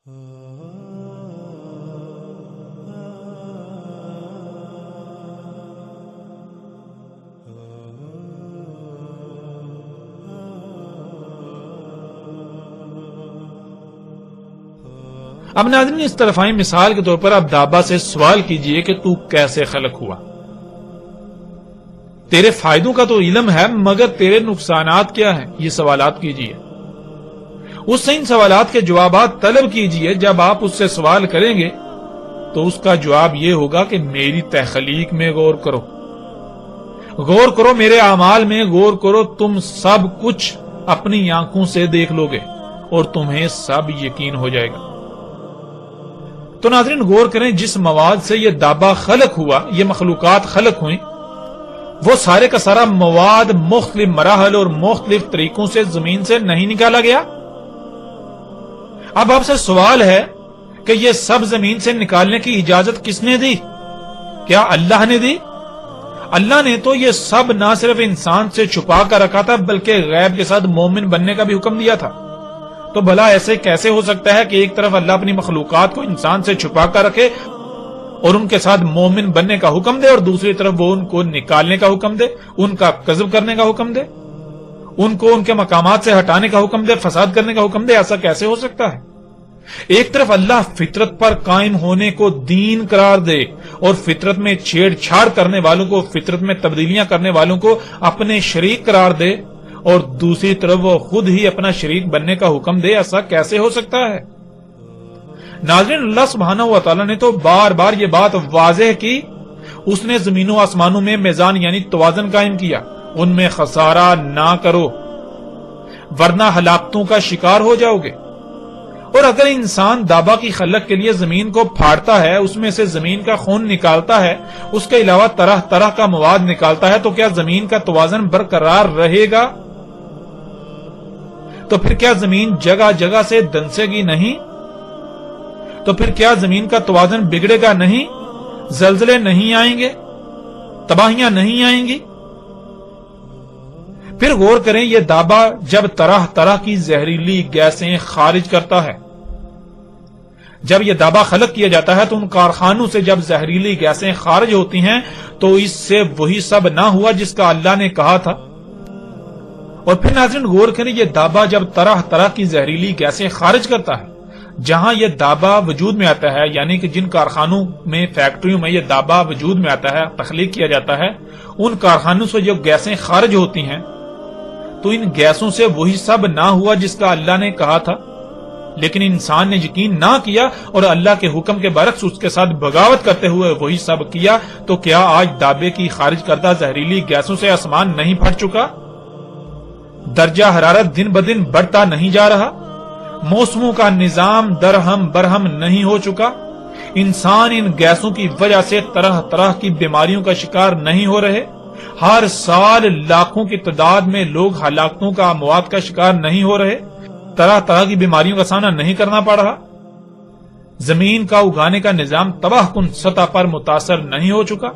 اب ناظرین اس طرف آئیں، مثال کے طور پر آپ دابا سے سوال کیجئے کہ تو کیسے خلق ہوا. تیرے فائدوں کا تو علم ہے مگر تیرے نقصانات کیا ہیں، یہ سوالات کیجئے. اس سے ان سوالات کے جوابات طلب کیجئے. جب آپ اس سے سوال کریں گے تو اس کا جواب یہ ہوگا کہ میری تخلیق میں غور کرو، غور کرو میرے اعمال میں غور کرو. تم سب کچھ اپنی آنکھوں سے دیکھ لو گے اور تمہیں سب یقین ہو جائے گا. تو ناظرین غور کریں، جس مواد سے یہ دابا خلق ہوا، یہ مخلوقات خلق ہوئیں، وہ سارے کا سارا مواد مختلف مراحل اور مختلف طریقوں سے زمین سے نہیں نکالا گیا. اب آپ سے سوال ہے کہ یہ سب زمین سے نکالنے کی اجازت کس نے دی؟ کیا اللہ نے دی؟ اللہ نے تو یہ سب نہ صرف انسان سے چھپا کر رکھا تھا بلکہ غیب کے ساتھ مومن بننے کا بھی حکم دیا تھا. تو بھلا ایسے کیسے ہو سکتا ہے کہ ایک طرف اللہ اپنی مخلوقات کو انسان سے چھپا کر رکھے اور ان کے ساتھ مومن بننے کا حکم دے، اور دوسری طرف وہ ان کو نکالنے کا حکم دے، ان کا قذف کرنے کا حکم دے، ان کو ان کے مقامات سے ہٹانے کا حکم دے، فساد کرنے کا حکم دے؟ ایسا کیسے ہو سکتا ہے؟ ایک طرف اللہ فطرت پر قائم ہونے کو دین قرار دے اور فطرت میں چھیڑ چھاڑ کرنے والوں کو، فطرت میں تبدیلیاں کرنے والوں کو اپنے شریک قرار دے، اور دوسری طرف وہ خود ہی اپنا شریک بننے کا حکم دے. ایسا کیسے ہو سکتا ہے؟ ناظرین اللہ سبحانہ و تعالیٰ نے تو بار بار یہ بات واضح کی. اس نے زمین و آسمانوں میں میزان یعنی توازن قائم کیا. ان میں خسارہ نہ کرو ورنہ ہلاکتوں کا شکار ہو جاؤ گے. اور اگر انسان دابا کی خلق کے لیے زمین کو پھاڑتا ہے، اس میں سے زمین کا خون نکالتا ہے، اس کے علاوہ طرح طرح کا مواد نکالتا ہے، تو کیا زمین کا توازن برقرار رہے گا؟ تو پھر کیا زمین جگہ جگہ سے دنسے گی نہیں؟ تو پھر کیا زمین کا توازن بگڑے گا نہیں؟ زلزلے نہیں آئیں گے؟ تباہیاں نہیں آئیں گی؟ پھر غور کریں، یہ دابا جب طرح طرح کی زہریلی گیسیں خارج کرتا ہے، جب یہ دابا خلق کیا جاتا ہے تو ان کارخانوں سے جب زہریلی گیسیں خارج ہوتی ہیں تو اس سے وہی سب نہ ہوا جس کا اللہ نے کہا تھا. اور پھر ناظرین غور کریں، یہ دابا جب طرح طرح کی زہریلی گیسیں خارج کرتا ہے، جہاں یہ دابا وجود میں آتا ہے، یعنی کہ جن کارخانوں میں، فیکٹریوں میں یہ دابا وجود میں آتا ہے، تخلیق کیا جاتا ہے، ان کارخانوں سے جو گیسیں خارج ہوتی ہیں تو ان گیسوں سے وہی سب نہ ہوا جس کا اللہ نے کہا تھا. لیکن انسان نے یقین نہ کیا اور اللہ کے حکم کے برعکس اس کے ساتھ بغاوت کرتے ہوئے وہی سب کیا. تو کیا آج دابے کی خارج کردہ زہریلی گیسوں سے آسمان نہیں پھٹ چکا؟ درجہ حرارت دن بدن بڑھتا نہیں جا رہا؟ موسموں کا نظام درہم برہم نہیں ہو چکا؟ انسان ان گیسوں کی وجہ سے طرح طرح کی بیماریوں کا شکار نہیں ہو رہے؟ ہر سال لاکھوں کی تعداد میں لوگ ہلاکتوں کا، اموات کا شکار نہیں ہو رہے؟ طرح طرح کی بیماریوں کا سامنا نہیں کرنا پڑ رہا؟ زمین کا اگانے کا نظام تباہ کن سطح پر متاثر نہیں ہو چکا؟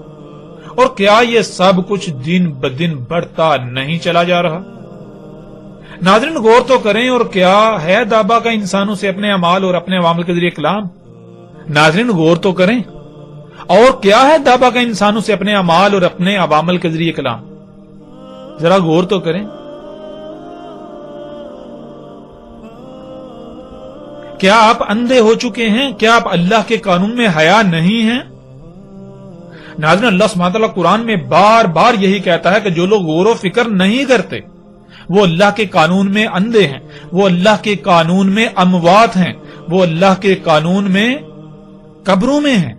اور کیا یہ سب کچھ دن بدن بڑھتا نہیں چلا جا رہا؟ ناظرین غور تو کریں، اور کیا ہے دابا کا انسانوں سے اپنے اعمال اور اپنے عوامل کے ذریعے کلام؟ ناظرین غور تو کریں، اور کیا ہے دابا کا انسانوں سے اپنے اعمال اور اپنے عوامل کے ذریعے کلام؟ ذرا غور تو کریں. کیا آپ اندھے ہو چکے ہیں؟ کیا آپ اللہ کے قانون میں حیا نہیں ہیں؟ ناظرین اللہ سبحانہ وتعالی قرآن میں بار بار یہی کہتا ہے کہ جو لوگ غور و فکر نہیں کرتے وہ اللہ کے قانون میں اندھے ہیں، وہ اللہ کے قانون میں اموات ہیں، وہ اللہ کے قانون میں قبروں میں ہیں،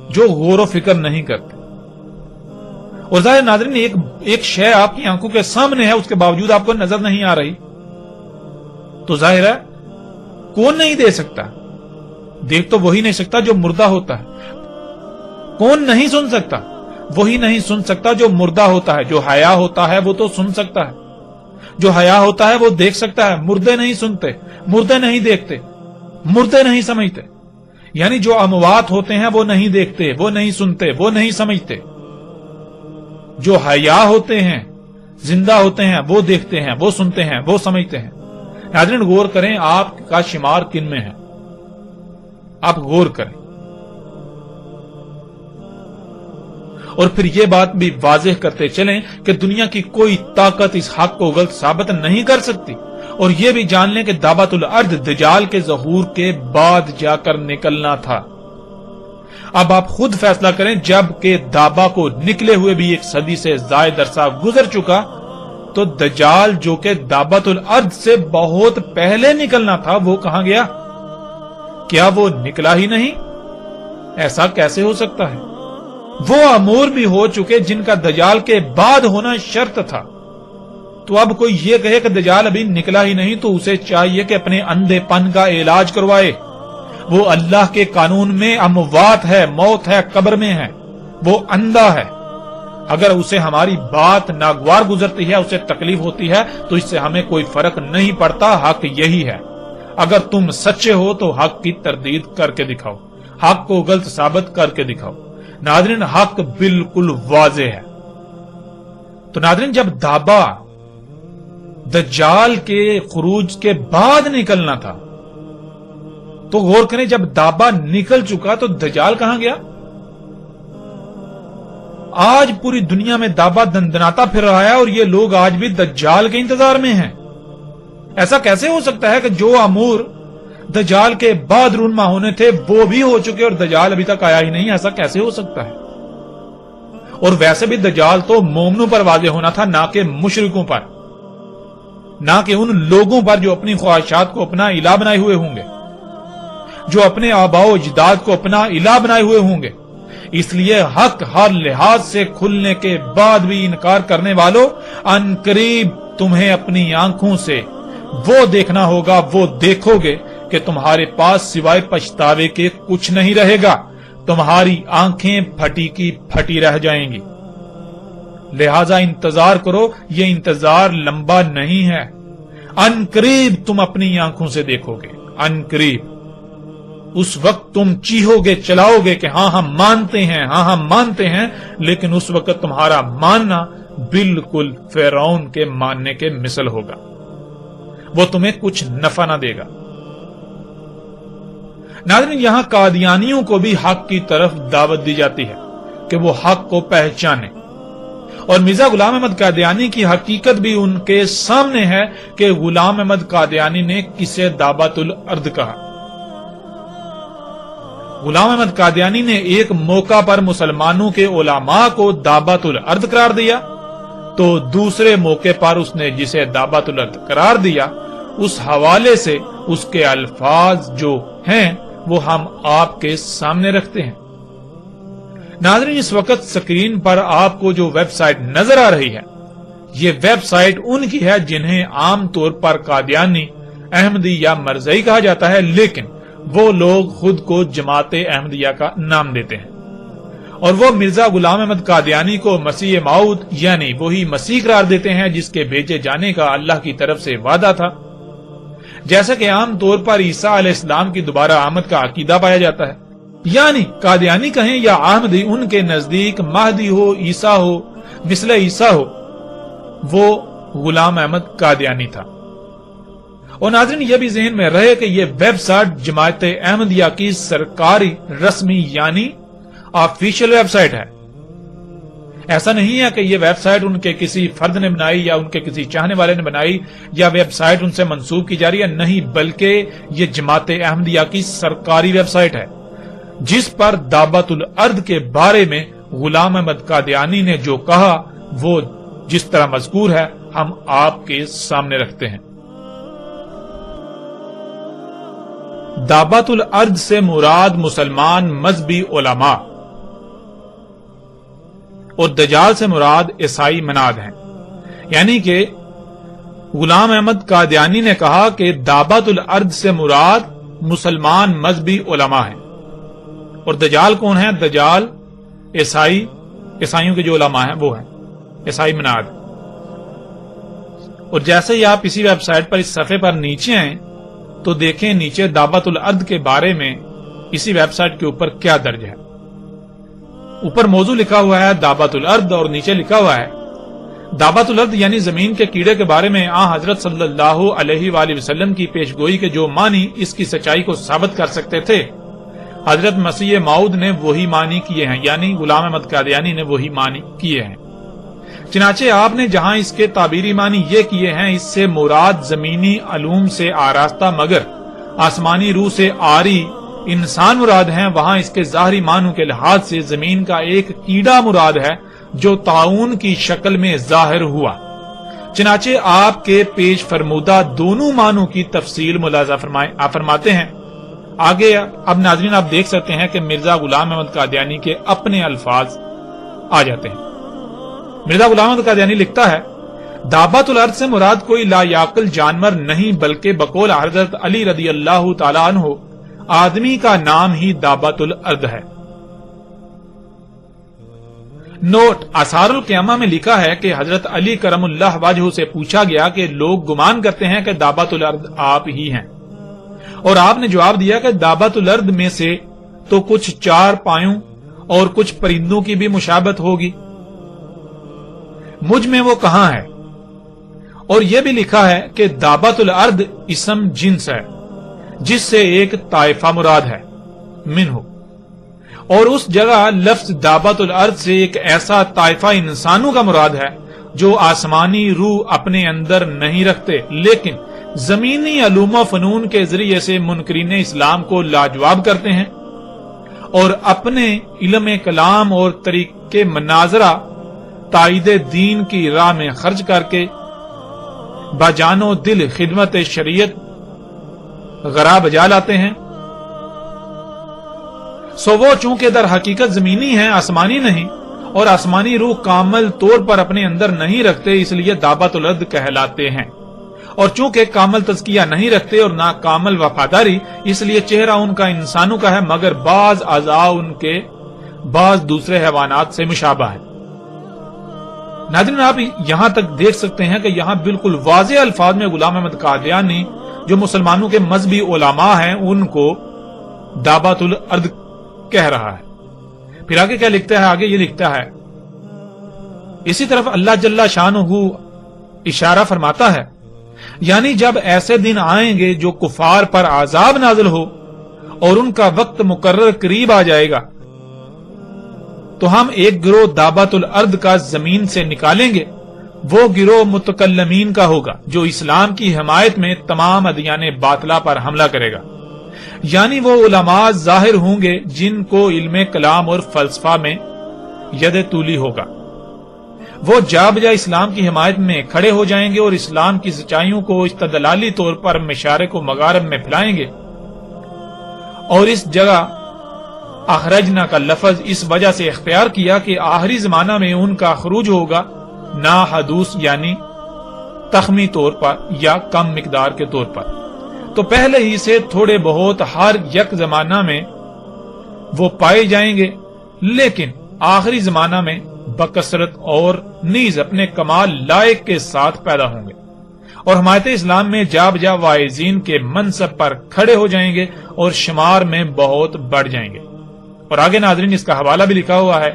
جو غور و فکر نہیں کرتے. اور ظاہر ناظرین ایک شے آپ کی آنکھوں کے سامنے ہے، اس کے باوجود آپ کو نظر نہیں آ رہی، تو ظاہر ہے کون نہیں دے سکتا؟ دیکھ تو وہی نہیں سکتا جو مردہ ہوتا ہے. کون نہیں سن سکتا؟ وہی نہیں سن سکتا جو مردہ ہوتا ہے. جو حیا ہوتا ہے وہ تو سن سکتا ہے، جو حیا ہوتا ہے وہ دیکھ سکتا ہے. مردے نہیں سنتے، مردے نہیں دیکھتے، مردے نہیں سمجھتے. یعنی جو اموات ہوتے ہیں وہ نہیں دیکھتے، وہ نہیں سنتے، وہ نہیں سمجھتے. جو حیا ہوتے ہیں، زندہ ہوتے ہیں، وہ دیکھتے ہیں، وہ سنتے ہیں، وہ سمجھتے ہیں. ناظرین غور کریں، آپ کا شمار کن میں ہے؟ آپ غور کریں. اور پھر یہ بات بھی واضح کرتے چلیں کہ دنیا کی کوئی طاقت اس حق کو غلط ثابت نہیں کر سکتی. اور یہ بھی جان لیں کہ دعوت الارض دجال کے ظہور کے بعد جا کر نکلنا تھا. اب آپ خود فیصلہ کریں، جب کہ دابا کو نکلے ہوئے بھی 1 صدی سے زائد عرصہ گزر چکا، تو دجال جو کہ دعوت الارض سے بہت پہلے نکلنا تھا وہ کہاں گیا؟ کیا وہ نکلا ہی نہیں؟ ایسا کیسے ہو سکتا ہے؟ وہ امور بھی ہو چکے جن کا دجال کے بعد ہونا شرط تھا. تو اب کوئی یہ کہے کہ دجال ابھی نکلا ہی نہیں تو اسے چاہیے کہ اپنے اندھے پن کا علاج کروائے. وہ اللہ کے قانون میں اموات ہے، موت ہے، قبر میں ہے، وہ اندھا ہے. اگر اسے ہماری بات ناگوار گزرتی ہے، اسے تکلیف ہوتی ہے، تو اس سے ہمیں کوئی فرق نہیں پڑتا. حق یہی ہے. اگر تم سچے ہو تو حق کی تردید کر کے دکھاؤ، حق کو غلط ثابت کر کے دکھاؤ. ناظرین، حق بالکل واضح ہے. تو ناظرین، جب دابا دجال کے خروج کے بعد نکلنا تھا تو غور کریں، جب دابا نکل چکا تو دجال کہاں گیا؟ آج پوری دنیا میں دابا دندناتا پھر رہا ہے اور یہ لوگ آج بھی دجال کے انتظار میں ہیں. ایسا کیسے ہو سکتا ہے کہ جو امور دجال کے بعد رونما ہونے تھے وہ بھی ہو چکے اور دجال ابھی تک آیا ہی نہیں؟ ایسا کیسے ہو سکتا ہے؟ اور ویسے بھی دجال تو مومنوں پر واضح ہونا تھا، نہ کہ مشرکوں پر، نہ کہ ان لوگوں پر جو اپنی خواہشات کو اپنا الہ بنائے ہوئے ہوں گے، جو اپنے آباء و اجداد کو اپنا الہ بنائے ہوئے ہوں گے. اس لیے حق ہر لحاظ سے کھلنے کے بعد بھی انکار کرنے والوں، ان قریب تمہیں اپنی آنکھوں سے وہ دیکھنا ہوگا، وہ دیکھو گے کہ تمہارے پاس سوائے پچھتاوے کے کچھ نہیں رہے گا. تمہاری آنکھیں پھٹی کی پھٹی رہ جائیں گی. لہذا انتظار کرو، یہ انتظار لمبا نہیں ہے. ان قریب تم اپنی آنکھوں سے دیکھو گے. ان قریب اس وقت تم چیخو گے، چلاؤ گے کہ ہاں ہم مانتے ہیں، ہاں ہم مانتے ہیں. لیکن اس وقت تمہارا ماننا بالکل فرعون کے ماننے کے مثل ہوگا. وہ تمہیں کچھ نفع نہ دے گا. ناظرین، یہاں قادیانیوں کو بھی حق کی طرف دعوت دی جاتی ہے کہ وہ حق کو پہچانے. اور مرزا غلام احمد قادیانی کی حقیقت بھی ان کے سامنے ہے کہ غلام احمد قادیانی نے کسے دعوت الارض کہا. غلام احمد قادیانی نے ایک موقع پر مسلمانوں کے علماء کو دعوت الارض قرار دیا، تو دوسرے موقع پر اس نے جسے دعوت الارض قرار دیا اس حوالے سے اس کے الفاظ جو ہیں وہ ہم آپ کے سامنے رکھتے ہیں. ناظرین، اس وقت سکرین پر آپ کو جو ویب سائٹ نظر آ رہی ہے، یہ ویب سائٹ ان کی ہے جنہیں عام طور پر قادیانی، احمدی یا مرزائی کہا جاتا ہے، لیکن وہ لوگ خود کو جماعت احمدیہ کا نام دیتے ہیں. اور وہ مرزا غلام احمد قادیانی کو مسیح موعود یعنی وہی مسیح قرار دیتے ہیں جس کے بھیجے جانے کا اللہ کی طرف سے وعدہ تھا. جیسا کہ عام طور پر عیسیٰ علیہ السلام کی دوبارہ آمد کا عقیدہ پایا جاتا ہے. یعنی قادیانی کہیں یا احمدی، ان کے نزدیک مہدی ہو، عیسیٰ ہو، مثل عیسیٰ ہو، وہ غلام احمد قادیانی تھا. اور ناظرین، یہ بھی ذہن میں رہے کہ یہ ویب سائٹ جماعت احمدیہ کی سرکاری رسمی یعنی آفیشیل ویب سائٹ ہے. ایسا نہیں ہے کہ یہ ویب سائٹ ان کے کسی فرد نے بنائی یا ان کے کسی چاہنے والے نے بنائی یا ویب سائٹ ان سے منسوب کی جا رہی ہے. نہیں، بلکہ یہ جماعت احمدیہ کی سرکاری ویب سائٹ ہے جس پر دعوت الارض کے بارے میں غلام احمد قادیانی نے جو کہا وہ جس طرح مذکور ہے ہم آپ کے سامنے رکھتے ہیں. دعوت الارض سے مراد مسلمان مذہبی علماء اور دجال سے مراد عیسائی مناد ہیں. یعنی کہ غلام احمد قادیانی نے کہا کہ دعوت الارض سے مراد مسلمان مذہبی علماء ہیں. اور دجال کون ہیں؟ دجال عیسائیوں کے جو علماء ہیں وہ ہیں عیسائی مناد. اور جیسے ہی آپ اسی ویب سائٹ پر اس صفحے پر نیچے آئیں تو دیکھیں نیچے دعوت الارض کے بارے میں اسی ویب سائٹ کے اوپر کیا درج ہے. اوپر موضوع لکھا ہوا ہے دعوت الارض اور نیچے لکھا ہوا ہے دعوت الارض یعنی زمین کے کیڑے کے بارے میں حضرت صلی اللہ علیہ وآلہ وسلم کی پیشگوئی کے جو معنی اس کی سچائی کو ثابت کر سکتے تھے حضرت مسیح موعود نے وہی معنی کیے ہیں، یعنی غلام احمد قادیانی نے وہی معنی کیے ہیں۔ چنانچہ آپ نے جہاں اس کے تعبیری معنی یہ کیے ہیں، اس سے مراد زمینی علوم سے آراستہ مگر آسمانی روح سے آری انسان مراد ہیں، وہاں اس کے ظاہری معنوں کے لحاظ سے زمین کا ایک کیڑا مراد ہے جو طاعون کی شکل میں ظاہر ہوا۔ چنانچہ آپ کے پیش فرمودہ دونوں معنوں کی تفصیل ملاحظہ فرماتے ہیں۔ آگے اب ناظرین آپ دیکھ سکتے ہیں کہ مرزا غلام احمد قادیانی کے اپنے الفاظ آ جاتے ہیں۔ مرزا غلام احمد قادیانی لکھتا ہے، دابۃ الارض سے مراد کوئی لا یعقل جانور نہیں بلکہ بقول حضرت علی رضی اللہ تعالی عنہ آدمی کا نام ہی دابۃ الارض ہے۔ نوٹ: آثار القیامہ میں لکھا ہے کہ حضرت علی کرم اللہ وجہہ سے پوچھا گیا کہ لوگ گمان کرتے ہیں کہ دابۃ الارض آپ ہی ہیں، اور آپ نے جواب دیا کہ دابۃ الارض میں سے تو کچھ چار پایوں اور کچھ پرندوں کی بھی مشابہت ہوگی، مجھ میں وہ کہاں ہے؟ اور یہ بھی لکھا ہے کہ دابۃ الارض اسم جنس ہے جس سے ایک طائفہ مراد ہے، منہ، اور اس جگہ لفظ دابۃ الارض سے ایک ایسا طائفہ انسانوں کا مراد ہے جو آسمانی روح اپنے اندر نہیں رکھتے لیکن زمینی علوم و فنون کے ذریعے سے منکرین اسلام کو لاجواب کرتے ہیں اور اپنے علم کلام اور طریقے مناظرہ تائید دین کی راہ میں خرچ کر کے باجان و دل خدمت شریعت غرا بجا لاتے ہیں۔ سو وہ چونکہ در حقیقت زمینی ہیں، آسمانی نہیں، اور آسمانی روح کامل طور پر اپنے اندر نہیں رکھتے، اس لیے دابۃ الارض کہلاتے ہیں، اور چونکہ کامل تزکیہ نہیں رکھتے اور نہ کامل وفاداری، اس لیے چہرہ ان کا انسانوں کا ہے مگر بعض اعضاء ان کے بعض دوسرے حیوانات سے مشابہ ہے۔ ناظرین آپ یہاں تک دیکھ سکتے ہیں کہ یہاں بالکل واضح الفاظ میں غلام احمد قادیانی جو مسلمانوں کے مذہبی علماء ہیں ان کو دابۃ الارض کہہ رہا ہے۔ پھر آگے کیا لکھتا ہے؟ آگے یہ لکھتا ہے، اسی طرف اللہ جل شانہ اشارہ فرماتا ہے، یعنی جب ایسے دن آئیں گے جو کفار پر عذاب نازل ہو اور ان کا وقت مقرر قریب آ جائے گا تو ہم ایک گروہ دابۃ الارض کا زمین سے نکالیں گے، وہ گروہ متکلمین کا ہوگا جو اسلام کی حمایت میں تمام ادیان باطلہ پر حملہ کرے گا، یعنی وہ علماء ظاہر ہوں گے جن کو علم کلام اور فلسفہ میں ید طولی ہوگا، وہ جا بجا اسلام کی حمایت میں کھڑے ہو جائیں گے اور اسلام کی سچائیوں کو استدلالی طور پر مشارق و مغارب میں پھیلائیں گے، اور اس جگہ اخرجنا کا لفظ اس وجہ سے اختیار کیا کہ آخری زمانہ میں ان کا خروج ہوگا نا حدوث یعنی تخمی طور پر یا کم مقدار کے طور پر، تو پہلے ہی سے تھوڑے بہت ہر یک زمانہ میں وہ پائے جائیں گے، لیکن آخری زمانہ میں بکثرت اور نیز اپنے کمال لائق کے ساتھ پیدا ہوں گے اور حمایت اسلام میں جا بجا واعظین کے منصب پر کھڑے ہو جائیں گے اور شمار میں بہت بڑھ جائیں گے۔ اور آگے ناظرین اس کا حوالہ بھی لکھا ہوا ہے،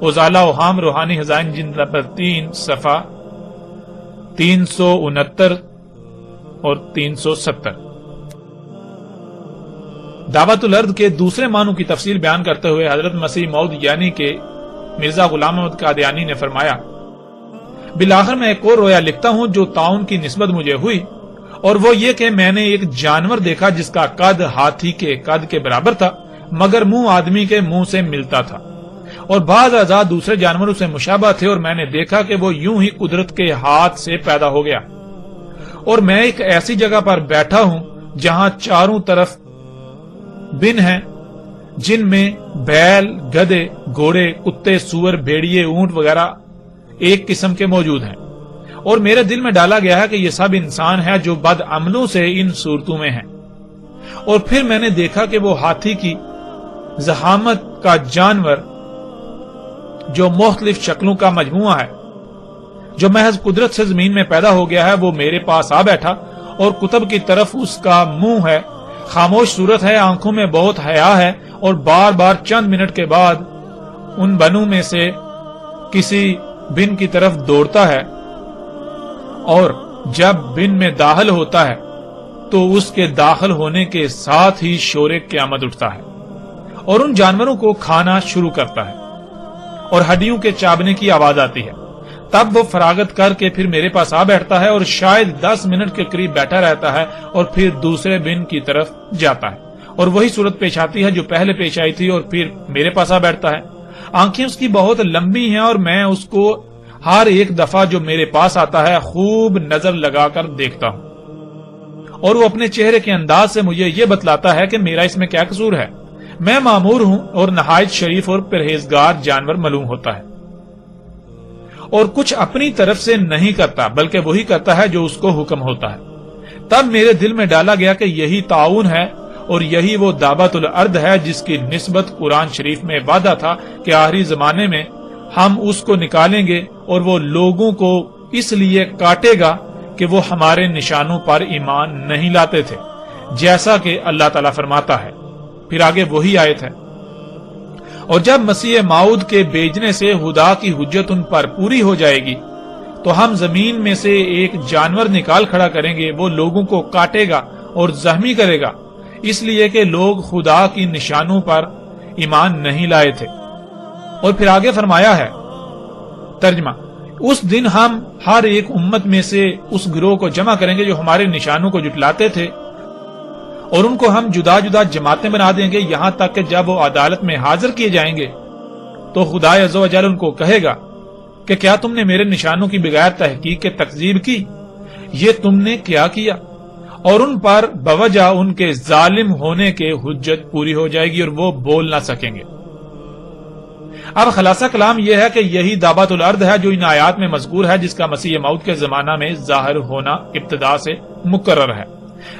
ازالہ اوہام روحانی خزائن جلد نمبر 3 صفحہ 369 اور 370۔ دعوت الارض کے دوسرے معنوں کی تفصیل بیان کرتے ہوئے حضرت مسیح موعود یعنی کہ مرزا غلام احمد قادیانی نے فرمایا، بالآخر میں ایک اور رویا لکھتا ہوں جو طاعون کی نسبت مجھے ہوئی، اور وہ یہ کہ میں نے ایک جانور دیکھا جس کا قد ہاتھی کے قد کے برابر تھا مگر منہ آدمی کے منہ سے ملتا تھا، اور بعض اعضاء دوسرے جانوروں سے مشابہ تھے، اور میں نے دیکھا کہ وہ یوں ہی قدرت کے ہاتھ سے پیدا ہو گیا، اور میں ایک ایسی جگہ پر بیٹھا ہوں جہاں چاروں طرف بن ہیں جن میں بیل، گدے، گھوڑے، کتے، سور، بھیڑیے، اونٹ وغیرہ ایک قسم کے موجود ہیں، اور میرے دل میں ڈالا گیا ہے کہ یہ سب انسان ہے جو بد عملوں سے ان صورتوں میں ہیں، اور پھر میں نے دیکھا کہ وہ ہاتھی کی زحامت کا جانور جو مختلف شکلوں کا مجموعہ ہے جو محض قدرت سے زمین میں پیدا ہو گیا ہے، وہ میرے پاس آ بیٹھا اور کتب کی طرف اس کا منہ ہے، خاموش صورت ہے، آنکھوں میں بہت حیا ہے، اور بار بار چند منٹ کے بعد ان بنوں میں سے کسی بن کی طرف دوڑتا ہے، اور جب بن میں داخل ہوتا ہے تو اس کے داخل ہونے کے ساتھ ہی شور قیامت اٹھتا ہے، اور ان جانوروں کو کھانا شروع کرتا ہے اور ہڈیوں کے چابنے کی آواز آتی ہے۔ تب وہ فراغت کر کے پھر میرے پاس آ بیٹھتا ہے اور شاید 10 منٹ کے قریب بیٹھا رہتا ہے اور پھر دوسرے بن کی طرف جاتا ہے اور وہی صورت پیش آتی ہے جو پہلے پیش آئی تھی، اور پھر میرے پاس آ بیٹھتا ہے۔ آنکھیں اس کی بہت لمبی ہیں اور میں اس کو ہر ایک دفعہ جو میرے پاس آتا ہے خوب نظر لگا کر دیکھتا ہوں، اور وہ اپنے چہرے کے انداز سے مجھے یہ بتلاتا ہے کہ میرا اس میں کیا قصور ہے۔ میں مامور ہوں اور نہایت شریف اور پرہیزگار جانور معلوم ہوتا ہے، اور کچھ اپنی طرف سے نہیں کرتا بلکہ وہی کرتا ہے جو اس کو حکم ہوتا ہے۔ تب میرے دل میں ڈالا گیا کہ یہی طاعون ہے اور یہی وہ دابۃ الارض ہے جس کی نسبت قرآن شریف میں وعدہ تھا کہ آخری زمانے میں ہم اس کو نکالیں گے اور وہ لوگوں کو اس لیے کاٹے گا کہ وہ ہمارے نشانوں پر ایمان نہیں لاتے تھے، جیسا کہ اللہ تعالیٰ فرماتا ہے۔ پھر آگے وہی آیت ہے، اور جب مسیح موعود کے بھیجنے سے خدا کی حجت ان پر پوری ہو جائے گی تو ہم زمین میں سے ایک جانور نکال کھڑا کریں گے، وہ لوگوں کو کاٹے گا اور زخمی کرے گا، اس لیے کہ لوگ خدا کی نشانوں پر ایمان نہیں لائے تھے۔ اور پھر آگے فرمایا ہے، ترجمہ، اس دن ہم ہر ایک امت میں سے اس گروہ کو جمع کریں گے جو ہمارے نشانوں کو جھٹلاتے تھے، اور ان کو ہم جدا جدا جماعتیں بنا دیں گے، یہاں تک کہ جب وہ عدالت میں حاضر کیے جائیں گے تو خدا عز و جل ان کو کہے گا کہ کیا تم نے میرے نشانوں کی بغیر تحقیق کے تکذیب کی؟ یہ تم نے کیا کیا؟ اور ان پر بوجہ ان کے ظالم ہونے کے حجت پوری ہو جائے گی اور وہ بول نہ سکیں گے۔ اب خلاصہ کلام یہ ہے کہ یہی دابۃ الارض ہے جو ان آیات میں مذکور ہے، جس کا مسیح موعود کے زمانہ میں ظاہر ہونا ابتدا سے مقرر ہے۔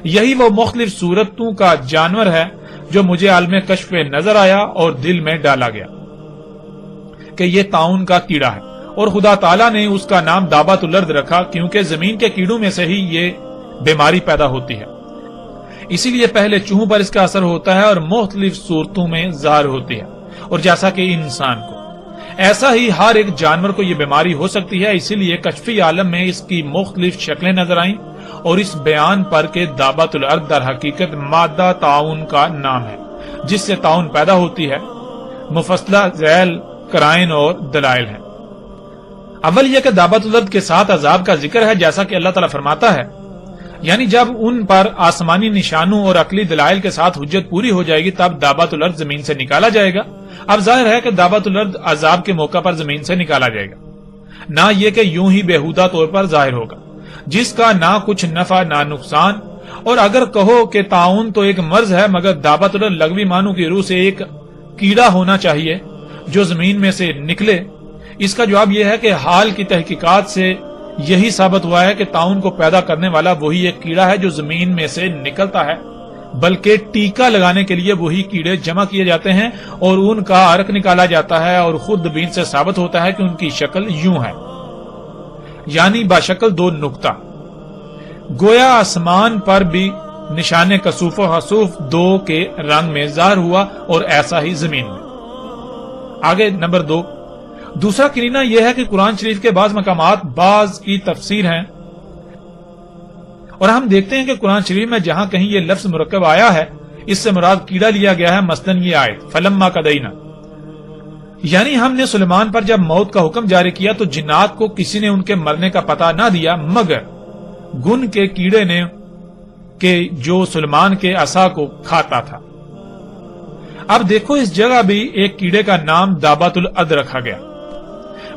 یہی وہ مختلف صورتوں کا جانور ہے جو مجھے عالم کشف نظر آیا اور دل میں ڈالا گیا کہ یہ طاعون کا کیڑا ہے، اور خدا تعالیٰ نے اس کا نام دابۃ الارض رکھا کیونکہ زمین کے کیڑوں میں سے ہی یہ بیماری پیدا ہوتی ہے، اسی لیے پہلے چوہوں پر اس کا اثر ہوتا ہے اور مختلف صورتوں میں ظاہر ہوتی ہے، اور جیسا کہ انسان کو ایسا ہی ہر ایک جانور کو یہ بیماری ہو سکتی ہے، اسی لیے کشفی عالم میں اس کی مختلف شکلیں نظر آئیں اور اس بیان پر کہ دابۃ الارض در حقیقت مادہ طاعون کا نام ہے جس سے طاعون پیدا ہوتی ہے، مفصلہ ذیل قرائن اور دلائل ہیں۔ اول یہ کہ دابۃ الارض کے ساتھ عذاب کا ذکر ہے، جیسا کہ اللہ تعالیٰ فرماتا ہے، یعنی جب ان پر آسمانی نشانوں اور عقلی دلائل کے ساتھ حجت پوری ہو جائے گی تب دابۃ الارض زمین سے نکالا جائے گا۔ اب ظاہر ہے کہ دابۃ الارض عذاب کے موقع پر زمین سے نکالا جائے گا، نہ یہ کہ یوں ہی بیہودہ طور پر ظاہر ہوگا جس کا نہ کچھ نفع نہ نقصان۔ اور اگر کہو کہ طاعون تو ایک مرض ہے، مگر دابۃ الارض لغوی معنوں کی روح سے ایک کیڑا ہونا چاہیے جو زمین میں سے نکلے، اس کا جواب یہ ہے کہ حال کی تحقیقات سے یہی ثابت ہوا ہے کہ طاعون کو پیدا کرنے والا وہی ایک کیڑا ہے جو زمین میں سے نکلتا ہے، بلکہ ٹیکا لگانے کے لیے وہی کیڑے جمع کیے جاتے ہیں اور ان کا عرق نکالا جاتا ہے، اور خود بین سے ثابت ہوتا ہے کہ ان کی شکل یوں ہے، یعنی باشکل دو نقطہ، گویا آسمان پر بھی نشان کسوف و حسوف دو کے رنگ میں ظاہر ہوا اور ایسا ہی زمین میں۔ آگے نمبر 2، دوسرا کرینہ یہ ہے کہ قرآن شریف کے بعض مقامات بعض کی تفسیر ہیں، اور ہم دیکھتے ہیں کہ قرآن شریف میں جہاں کہیں یہ لفظ مرکب آیا ہے اس سے مراد کیڑا لیا گیا ہے، مثلاً یہ آیت فلما قضینا، یعنی ہم نے سلیمان پر جب موت کا حکم جاری کیا تو جنات کو کسی نے ان کے مرنے کا پتہ نہ دیا مگر گن کے کیڑے نے کہ جو سلیمان کے عصا کو کھاتا تھا۔ اب دیکھو اس جگہ بھی ایک کیڑے کا نام دابۃ الارض رکھا گیا،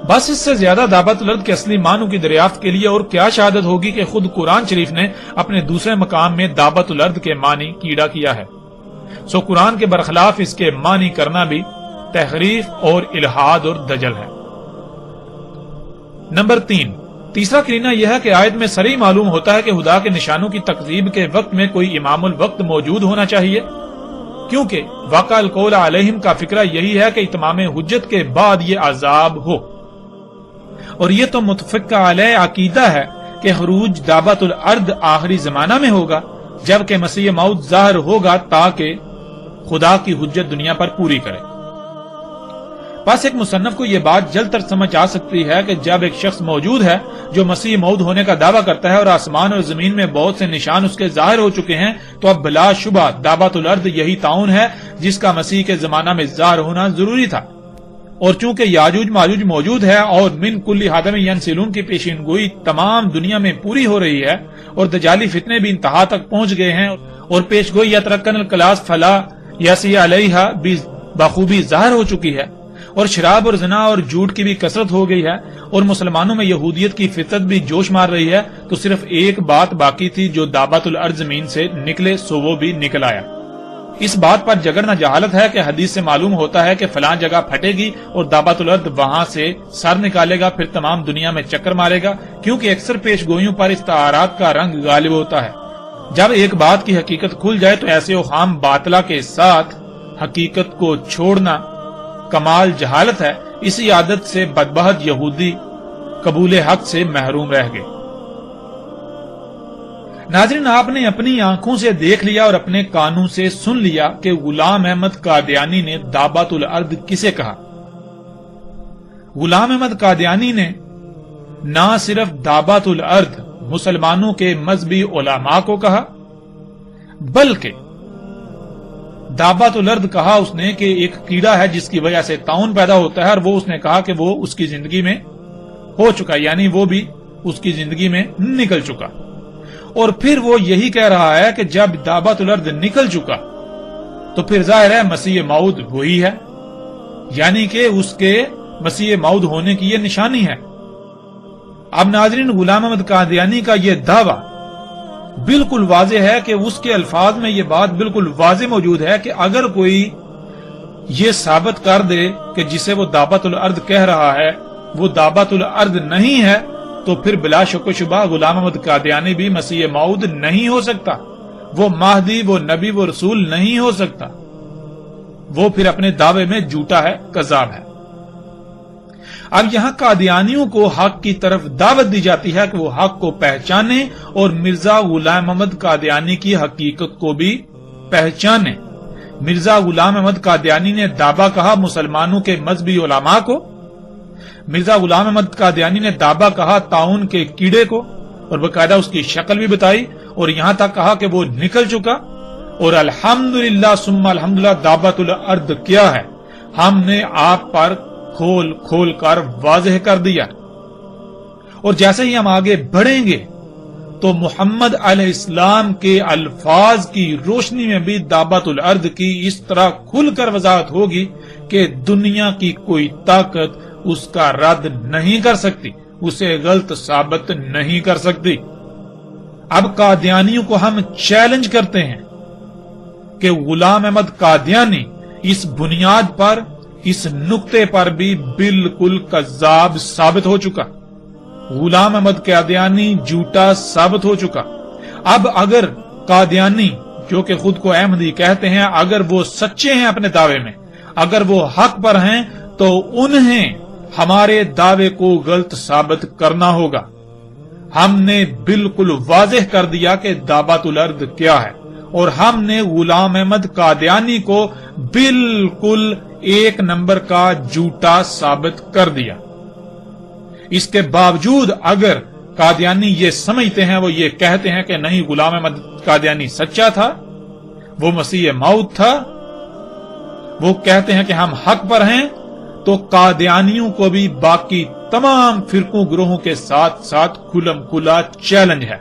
بس اس سے زیادہ دابۃ الارض کے اصلی معنوں کی دریافت کے لیے اور کیا شہادت ہوگی کہ خود قرآن شریف نے اپنے دوسرے مقام میں دابۃ الارض کے معنی کیڑا کیا ہے، سو قرآن کے برخلاف اس کے معنی کرنا بھی تحریف اور الہاد اور دجل ہے۔ نمبر 3، تیسرا کرینہ یہ ہے کہ آیت میں صریح معلوم ہوتا ہے کہ خدا کے نشانوں کی تکذیب کے وقت میں کوئی امام الوقت موجود ہونا چاہیے، کیونکہ واقع القول علیہم کا فکرہ یہی ہے کہ اتمام حجت کے بعد یہ عذاب ہو، اور یہ تو متفق علیہ عقیدہ ہے کہ خروج دابۃ الارض آخری زمانہ میں ہوگا جبکہ مسیح موعود ظاہر ہوگا تاکہ خدا کی حجت دنیا پر پوری کرے۔ بس ایک مصنف کو یہ بات جلد تر سمجھ آ سکتی ہے کہ جب ایک شخص موجود ہے جو مسیح موعود ہونے کا دعویٰ کرتا ہے اور آسمان اور زمین میں بہت سے نشان اس کے ظاہر ہو چکے ہیں، تو اب بلا شبہ دعوت الارض یہی طاعون ہے جس کا مسیح کے زمانہ میں ظاہر ہونا ضروری تھا۔ اور چونکہ یاجوج ماجوج موجود ہے اور من کل حدب ینسلون کی پیشین گوئی تمام دنیا میں پوری ہو رہی ہے اور دجالی فتنے بھی انتہا تک پہنچ گئے ہیں اور پیش گوئی یترکن الکلاس فلا یسی علیہا بھی بخوبی ظاہر ہو چکی ہے، اور شراب اور زنا اور جھوٹ کی بھی کثرت ہو گئی ہے، اور مسلمانوں میں یہودیت کی فطرت بھی جوش مار رہی ہے، تو صرف ایک بات باقی تھی جو دعوت الارض زمین سے نکلے، سو وہ بھی نکل آیا۔ اس بات پر جگرنا جہالت ہے کہ حدیث سے معلوم ہوتا ہے کہ فلاں جگہ پھٹے گی اور دعوت الارض وہاں سے سر نکالے گا، پھر تمام دنیا میں چکر مارے گا، کیونکہ اکثر پیش گوئیوں پر استعارات کا رنگ غالب ہوتا ہے۔ جب ایک بات کی حقیقت کھل جائے تو ایسے اوہام باطلہ کے ساتھ حقیقت کو چھوڑنا کمال جہالت ہے۔ اسی عادت سے بدبخت یہودی قبول حق سے محروم رہ گئے۔ ناظرین، آپ نے اپنی آنکھوں سے دیکھ لیا اور اپنے کانوں سے سن لیا کہ غلام احمد قادیانی نے دعوت الارض کسے کہا۔ غلام احمد قادیانی نے نہ صرف دعوت الارض مسلمانوں کے مذہبی علماء کو کہا، بلکہ دعوت الارض کہا اس نے کہ ایک کیڑا ہے جس کی وجہ سے طاعون پیدا ہوتا ہے، اور وہ اس نے کہا کہ وہ اس کی زندگی میں ہو چکا، یعنی وہ بھی اس کی زندگی میں نکل چکا۔ اور پھر وہ یہی کہہ رہا ہے کہ جب دعوت الارض نکل چکا تو پھر ظاہر ہے مسیح موعود وہی ہے، یعنی کہ اس کے مسیح موعود ہونے کی یہ نشانی ہے۔ اب ناظرین، غلام احمد قادیانی کا یہ دعویٰ بالکل واضح ہے کہ اس کے الفاظ میں یہ بات بالکل واضح موجود ہے کہ اگر کوئی یہ ثابت کر دے کہ جسے وہ دعوت الارض کہہ رہا ہے وہ دعوت الارض نہیں ہے، تو پھر بلا شک و شبہ غلام احمد قادیانی بھی مسیح موعود نہیں ہو سکتا، وہ مہدی، وہ نبی، وہ رسول نہیں ہو سکتا، وہ پھر اپنے دعوے میں جھوٹا ہے، کذاب ہے۔ اب یہاں قادیانیوں کو حق کی طرف دعوت دی جاتی ہے کہ وہ حق کو پہچانے اور مرزا غلام احمد قادیانی کی حقیقت کو بھی پہچانے۔ مرزا غلام احمد قادیانی نے دعویٰ کہا مسلمانوں کے مذہبی علماء کو، مرزا غلام احمد قادیانی نے دعویٰ کہا طاعون کے کیڑے کو، اور باقاعدہ اس کی شکل بھی بتائی، اور یہاں تک کہا کہ وہ نکل چکا، اور الحمدللہ ثم الحمدللہ دعوت الارض کیا ہے ہم نے آپ پر کھول کھول کر واضح کر دیا۔ اور جیسے ہی ہم آگے بڑھیں گے تو محمد علیہ السلام کے الفاظ کی روشنی میں بھی دعوت الارض کی اس طرح کھل کر وضاحت ہوگی کہ دنیا کی کوئی طاقت اس کا رد نہیں کر سکتی، اسے غلط ثابت نہیں کر سکتی۔ اب قادیانیوں کو ہم چیلنج کرتے ہیں کہ غلام احمد قادیانی اس بنیاد پر، اس نقطے پر بھی بالکل کذاب ثابت ہو چکا، غلام احمد قادیانی جھوٹا ثابت ہو چکا۔ اب اگر قادیانی جو کہ خود کو احمدی کہتے ہیں، اگر وہ سچے ہیں اپنے دعوے میں، اگر وہ حق پر ہیں، تو انہیں ہمارے دعوے کو غلط ثابت کرنا ہوگا۔ ہم نے بالکل واضح کر دیا کہ دعوت الارض کیا ہے، اور ہم نے غلام احمد قادیانی کو بالکل ایک نمبر کا جھوٹا ثابت کر دیا۔ اس کے باوجود اگر قادیانی یہ سمجھتے ہیں، وہ یہ کہتے ہیں کہ نہیں غلام احمد قادیانی سچا تھا، وہ مسیح موعود تھا، وہ کہتے ہیں کہ ہم حق پر ہیں، تو قادیانیوں کو بھی باقی تمام فرقوں گروہوں کے ساتھ ساتھ کھلم کھلا چیلنج ہے۔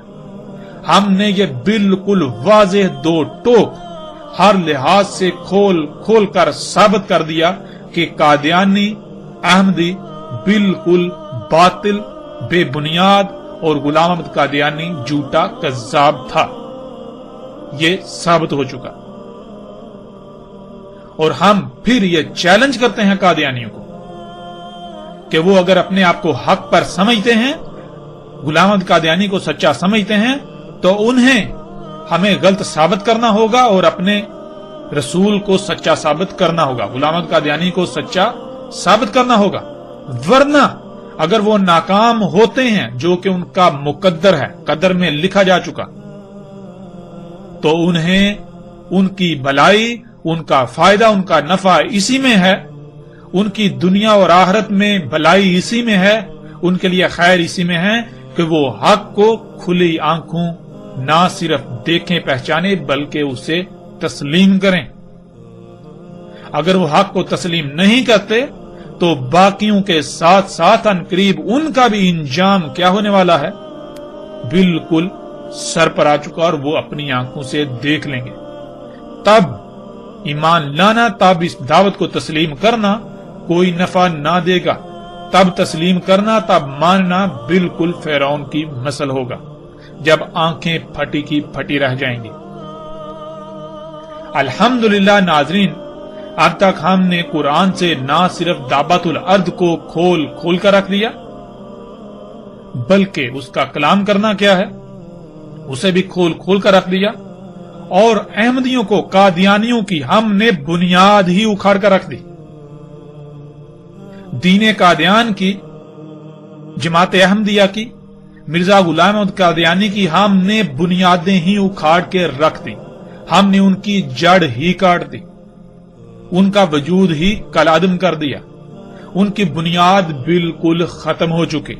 ہم نے یہ بالکل واضح دو ٹوک ہر لحاظ سے کھول کھول کر ثابت کر دیا کہ قادیانی احمدی بالکل باطل، بے بنیاد، اور غلام احمد قادیانی جھوٹا کذاب تھا۔ یہ ثابت ہو چکا، اور ہم پھر یہ چیلنج کرتے ہیں قادیانیوں کو کہ وہ اگر اپنے آپ کو حق پر سمجھتے ہیں، غلام احمد قادیانی کو سچا سمجھتے ہیں، تو انہیں ہمیں غلط ثابت کرنا ہوگا اور اپنے رسول کو سچا ثابت کرنا ہوگا، غلام احمد قادیانی کو سچا ثابت کرنا ہوگا۔ ورنہ اگر وہ ناکام ہوتے ہیں، جو کہ ان کا مقدر ہے، قدر میں لکھا جا چکا، تو انہیں ان کی بھلائی، ان کا فائدہ، ان کا نفع اسی میں ہے، ان کی دنیا اور آخرت میں بھلائی اسی میں ہے، ان کے لیے خیر اسی میں ہے کہ وہ حق کو کھلی آنکھوں نہ صرف دیکھیں پہچانے بلکہ اسے تسلیم کریں۔ اگر وہ حق کو تسلیم نہیں کرتے تو باقیوں کے ساتھ ساتھ ان قریب ان کا بھی انجام کیا ہونے والا ہے، بالکل سر پر آ چکا، اور وہ اپنی آنکھوں سے دیکھ لیں گے۔ تب ایمان لانا، تب اس دعوت کو تسلیم کرنا کوئی نفع نہ دے گا، تب تسلیم کرنا، تب ماننا بالکل فرعون کی مثل ہوگا جب آنکھیں پھٹی کی پھٹی رہ جائیں گی۔ الحمدللہ ناظرین، اب تک ہم نے قرآن سے نہ صرف دابت الارض کو کھول کھول کر رکھ دیا بلکہ اس کا کلام کرنا کیا ہے اسے بھی کھول کھول کر رکھ دیا، اور احمدیوں کو، قادیانیوں کی ہم نے بنیاد ہی اکھاڑ کر رکھ دی۔ دین قادیان کی، جماعت احمدیہ کی، مرزا غلام احمد قادیانی کی ہم نے بنیادیں ہی اکھاڑ کے رکھ دی، ہم نے ان کی جڑ ہی کاٹ دی، ان کا وجود ہی کالعدم کر دیا، ان کی بنیاد بالکل ختم ہو چکی۔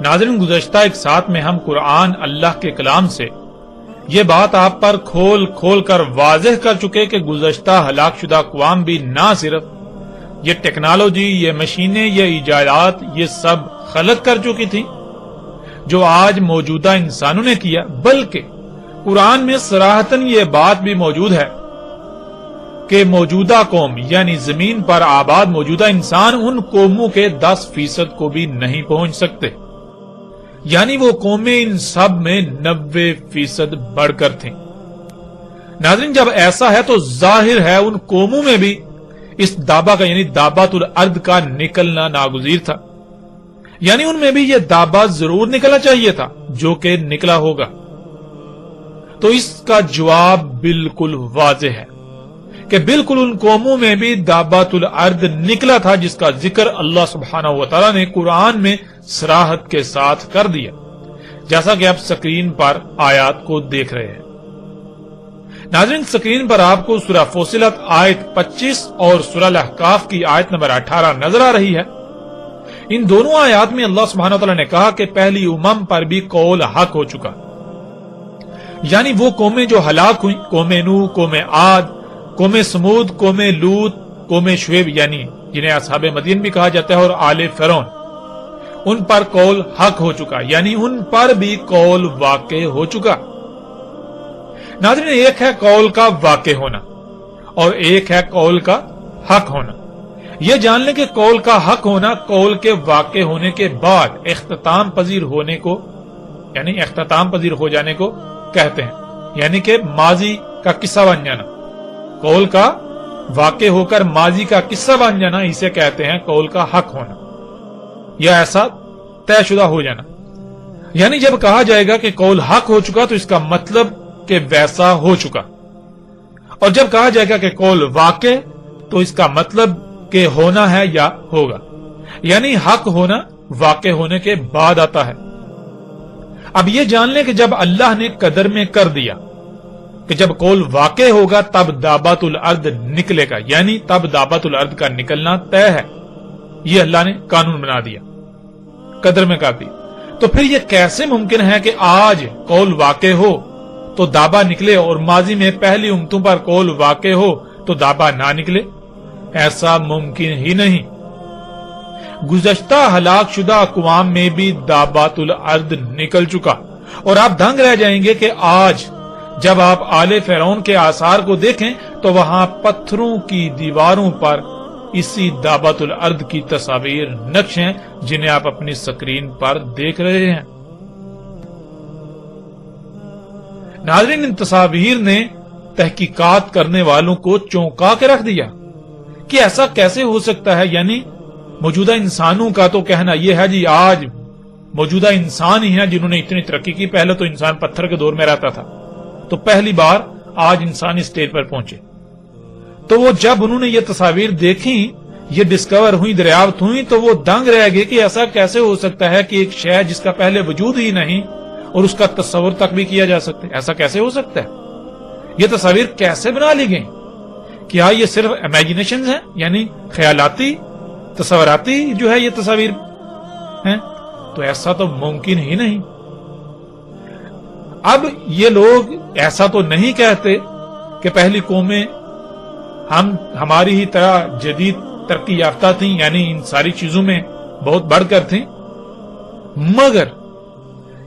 ناظرین، گزشتہ ایک ساتھ میں ہم قرآن اللہ کے کلام سے یہ بات آپ پر کھول کھول کر واضح کر چکے کہ گزشتہ ہلاک شدہ اقوام بھی نہ صرف یہ ٹیکنالوجی، یہ مشینیں، یہ ایجادات، یہ سب خلق کر چکی تھی جو آج موجودہ انسانوں نے کیا، بلکہ قرآن میں صراحتاً یہ بات بھی موجود ہے کہ موجودہ قوم یعنی زمین پر آباد موجودہ انسان ان قوموں کے 10% کو بھی نہیں پہنچ سکتے، یعنی وہ قومیں ان سب میں 90% بڑھ کر تھیں۔ ناظرین، جب ایسا ہے تو ظاہر ہے ان قوموں میں بھی اس دابا کا یعنی دابت الارض کا نکلنا ناگزیر تھا، یعنی ان میں بھی یہ دابا ضرور نکلنا چاہیے تھا جو کہ نکلا ہوگا۔ تو اس کا جواب بالکل واضح ہے کہ بالکل ان قوموں میں بھی دابت الارض نکلا تھا جس کا ذکر اللہ سبحانہ و تعالیٰ نے قرآن میں صراحت کے ساتھ کر دیا، جیسا کہ آپ سکرین پر آیات کو دیکھ رہے ہیں۔ ناظرین، سکرین پر آپ کو سورہ فصلت آیت 25 اور سورہ الاحقاف کی آیت نمبر 18 نظر آ رہی ہے۔ ان دونوں آیات میں اللہ سبحانہ و تعالیٰ نے کہا کہ پہلی امم پر بھی قول حق ہو چکا، یعنی وہ قومیں جو ہلاک ہوئیں، قوم نوح، قوم عاد، قوم سمود، قوم لوط، قوم شعیب یعنی جنہیں اصحاب مدین بھی کہا جاتا ہے، اور آل فرعون، ان پر قول حق ہو چکا، یعنی ان پر بھی قول واقع ہو چکا۔ ناظرین، ایک ہے قول کا واقع ہونا اور ایک ہے قول کا حق ہونا۔ یہ جان لیں کہ قول کا حق ہونا قول کے واقع ہونے کے بعد اختتام پذیر ہونے کو یعنی اختتام پذیر ہو جانے کو کہتے ہیں، یعنی کہ ماضی کا قصہ بن جانا۔ قول کا واقع ہو کر ماضی کا قصہ بن جانا اسے کہتے ہیں قول کا حق ہونا، یا ایسا طے شدہ ہو جانا۔ یعنی جب کہا جائے گا کہ قول حق ہو چکا تو اس کا مطلب کہ ویسا ہو چکا، اور جب کہا جائے گا کہ قول واقع تو اس کا مطلب کہ ہونا ہے یا ہوگا، یعنی حق ہونا واقع ہونے کے بعد آتا ہے۔ اب یہ جان لیں کہ جب اللہ نے قدر میں کر دیا کہ جب قول واقع ہوگا تب دابت الارض نکلے گا، یعنی تب دابت الارض کا نکلنا طے ہے، یہ اللہ نے قانون بنا دیا، قدر میں کر دیا۔ تو پھر یہ کیسے ممکن ہے کہ آج قول واقع ہو تو دابا نکلے اور ماضی میں پہلی امتوں پر قول واقع ہو تو دابا نہ نکلے؟ ایسا ممکن ہی نہیں۔ گزشتہ ہلاک شدہ اقوام میں بھی دابت الارض نکل چکا، اور آپ دنگ رہ جائیں گے کہ آج جب آپ آل فرعون کے آثار کو دیکھیں تو وہاں پتھروں کی دیواروں پر اسی دابت الارض کی تصاویر نقش ہیں جنہیں آپ اپنی سکرین پر دیکھ رہے ہیں۔ ناظرین، ان تصاویر نے تحقیقات کرنے والوں کو چونکا کے رکھ دیا کہ ایسا کیسے ہو سکتا ہے، یعنی موجودہ انسانوں کا تو کہنا یہ ہے جی آج موجودہ انسان ہی ہیں جنہوں نے اتنی ترقی کی، پہلے تو انسان پتھر کے دور میں رہتا تھا، تو پہلی بار آج انسان اس اسٹیج پر پہنچے۔ تو وہ جب انہوں نے یہ تصاویر دیکھی، یہ ڈسکور ہوئی، دریافت ہوئی، تو وہ دنگ رہ گئے کہ ایسا کیسے ہو سکتا ہے کہ ایک شے جس کا پہلے وجود ہی نہیں اور اس کا تصور تک بھی کیا جا سکتا ہے، ایسا کیسے ہو سکتا ہے؟ یہ تصاویر کیسے بنا لی گئی؟ کیا یہ صرف امیجنیشنز ہیں، یعنی خیالاتی تصوراتی جو ہے یہ تصاویر ہیں؟ تو ایسا تو ممکن ہی نہیں۔ اب یہ لوگ ایسا تو نہیں کہتے کہ پہلی قومیں ہماری ہی طرح جدید ترقی یافتہ تھیں، یعنی ان ساری چیزوں میں بہت بڑھ کر تھیں، مگر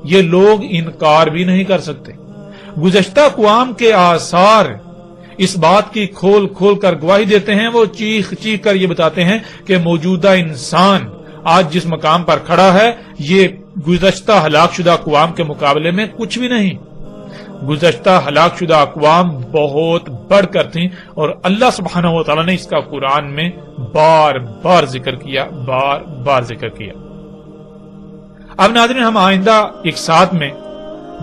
یہ لوگ انکار بھی نہیں کر سکتے۔ گزشتہ اقوام کے آثار اس بات کی کھول کھول کر گواہی دیتے ہیں، وہ چیخ چیخ کر یہ بتاتے ہیں کہ موجودہ انسان آج جس مقام پر کھڑا ہے یہ گزشتہ ہلاک شدہ اقوام کے مقابلے میں کچھ بھی نہیں۔ گزشتہ ہلاک شدہ اقوام بہت بڑھ کر تھیں، اور اللہ سبحانہ و تعالی نے اس کا قرآن میں بار بار ذکر کیا، بار بار ذکر کیا۔ اب ناظرین، ہم آئندہ ایک ساتھ میں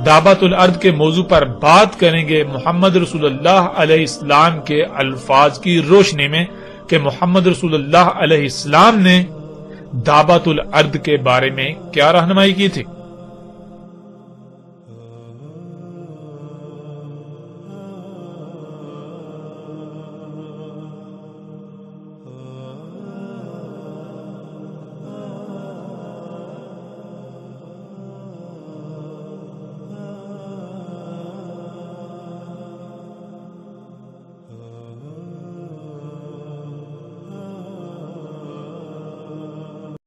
دعوت الارض کے موضوع پر بات کریں گے محمد رسول اللہ علیہ السلام کے الفاظ کی روشنی میں کہ محمد رسول اللہ علیہ السلام نے دعوت الارض کے بارے میں کیا رہنمائی کی تھی۔